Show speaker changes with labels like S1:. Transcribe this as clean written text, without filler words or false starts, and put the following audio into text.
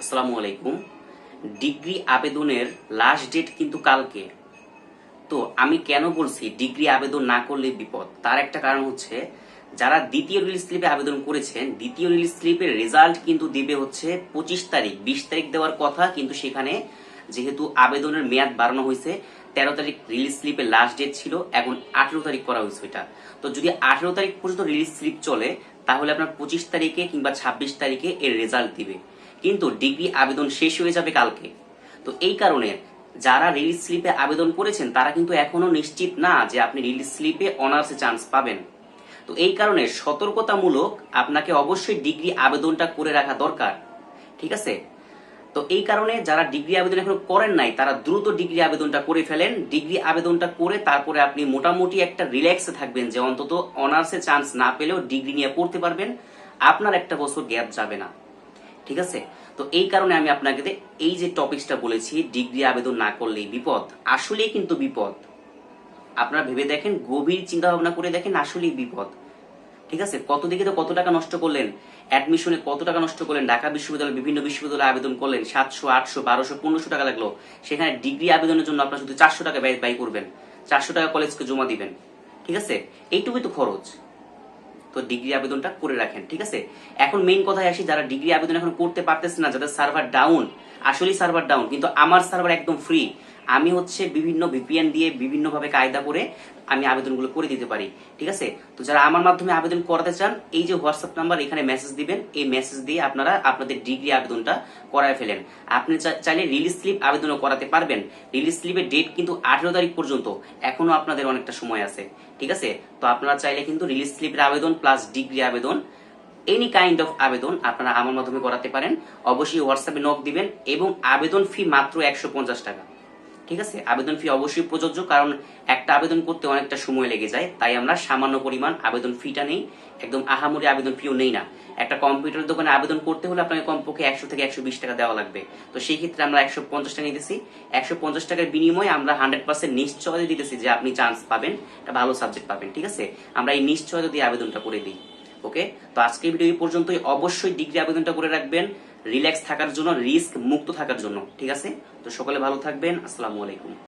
S1: আসসালামু আলাইকুম। ডিগ্রি আবেদনের লাস্ট ডেট কিন্তু কালকে। তো আমি কেন বলছি ডিগ্রি আবেদন না করলে বিপদ, তার একটা কারণ হচ্ছে যারা দ্বিতীয় রিলিজ স্লিপে আবেদন করেছেন, দ্বিতীয় রিলিজ স্লিপের রেজাল্ট কিন্তু দিবে হচ্ছে 25 তারিখ, 20 তারিখ দেওয়ার কথা, কিন্তু সেখানে যেহেতু আবেদনের মেয়াদ বাড়ানো হয়েছে, 13 তারিখ রিলিজ স্লিপের লাস্ট ডেট ছিল, এখন 18 তারিখ করা হয়েছে এটা। তো যদি 18 তারিখ পর্যন্ত রিলিজ স্লিপ চলে, তাহলে আপনার 25 তারিখে কিংবা 26 তারিখে এর রেজাল্ট দিবে, কিন্তু ডিগ্রি আবেদন শেষ হয়ে যাবে কালকে। তো এই কারণে যারা রিলিজ স্লিপে আবেদন করেছেন তারা কিন্তু এখনো নিশ্চিত না যে আপনি রিলিজ স্লিপে অনার্সে চান্স পাবেন। তো এই কারণে সতর্কতামূলক আপনাকে অবশ্যই ডিগ্রি আবেদনটা করে রাখা দরকার, ঠিক আছে? তো এই কারণে যারা ডিগ্রি আবেদন এখনো করেন নাই তারা দ্রুত ডিগ্রি আবেদনটা করে ফেলেন। ডিগ্রি আবেদনটা করে তারপরে আপনি মোটামুটি একটা রিল্যাক্সে থাকবেন যে অন্তত অনার্সে চান্স না পেলেও ডিগ্রি নিয়ে পড়তে পারবেন, আপনার একটা বছর গ্যাপ যাবে না, ঠিক আছে? তো এই কারণে আমি আপনাকে এই যে টপিকসটা বলেছি, ডিগ্রি আবেদন না করলেই বিপদ, আসলেই কিন্তু বিপদ। আপনারা ভেবে দেখেন, গভীর চিন্তা ভাবনা করে দেখেন, আসলেই বিপদ, ঠিক আছে? কত দিকে তো কত টাকা নষ্ট করলেন, অ্যাডমিশনে কত টাকা নষ্ট করলেন, ঢাকা বিশ্ববিদ্যালয় বিভিন্ন বিশ্ববিদ্যালয়ে আবেদন করলেন, 700, 800, 1200, 1500 টাকা লাগলো, সেখানে ডিগ্রি আবেদনের জন্য আপনার শুধু 400 টাকা ব্যয় করবেন, 400 টাকা কলেজকে জমা দিবেন, ঠিক আছে? এইটুকুই তো খরচ। তো ডিগ্রি আবেদনটা করে রাখেন, ঠিক আছে? এখন মেইন কথায় আসি, যারা ডিগ্রি আবেদন এখন করতে পারতেছে না, যাদের সার্ভার ডাউন, আসলেই সার্ভার ডাউন, কিন্তু আমার সার্ভার একদম ফ্রি। আমি হচ্ছে বিভিন্ন ভিপিএন দিয়ে বিভিন্নভাবে কায়দা করে আমি আবেদনগুলো করে দিতে পারি, ঠিক আছে? তো যারা আমার মাধ্যমে আবেদন করাতে চান, এই যে হোয়াটসঅ্যাপ নাম্বার, এখানে মেসেজ দিবেন, এই মেসেজ দিয়ে আপনারা আপনাদের ডিগ্রি আবেদনটা করায় ফেলেন। আপনি চাইলে রিলিজ স্লিপ আবেদনও করাতে পারবেন। রিলিজ স্লিপের ডেট কিন্তু 18 তারিখ পর্যন্ত, এখনো আপনাদের অনেকটা সময় আছে, ঠিক আছে? তো আপনারা চাইলে কিন্তু রিলিজ স্লিপের আবেদন প্লাস ডিগ্রি আবেদন, এনি কাইন্ড অফ আবেদন আপনারা আমার মাধ্যমে করাতে পারেন। অবশ্যই হোয়াটসঅ্যাপে নক দিবেন, এবং আবেদন ফি মাত্র 150 টাকা, ঠিক আছে? আবেদন ফি অবশ্যই প্রযোজ্য, কারণ একটা আবেদন করতে অনেকটা সময় লেগে যায়, তাই আমরা সামান্য পরিমাণ আবেদন ফিটা নেই, একদম আহামরি আবেদন ফিও নেই না। একটা কম্পিউটার দোকানে আবেদন করতে হলে আপনাকে কমপক্ষে 100 থেকে 120 টাকা দেওয়া লাগবে। তো সেই ক্ষেত্রে আমরা 150 টাকা নিতেছি। 150 টাকার বিনিময়ে আমরা 100% নিশ্চয়তা দিতেছি যে আপনি চান্স পাবেন, একটা ভালো সাবজেক্ট পাবেন, ঠিক আছে? আমরা এই নিশ্চয়তা দিয়ে আবেদনটা করে দিই। ওকে, তো আজকের ভিডিও এই পর্যন্তই। অবশ্যই ডিগ্রি আবেদনটা করে রাখবেন, রিল্যাক্স থাকার জন্য, রিস্ক মুক্ত থাকার জন্য, ঠিক আছে? তো সকলে ভালো থাকবেন। আসসালামু আলাইকুম।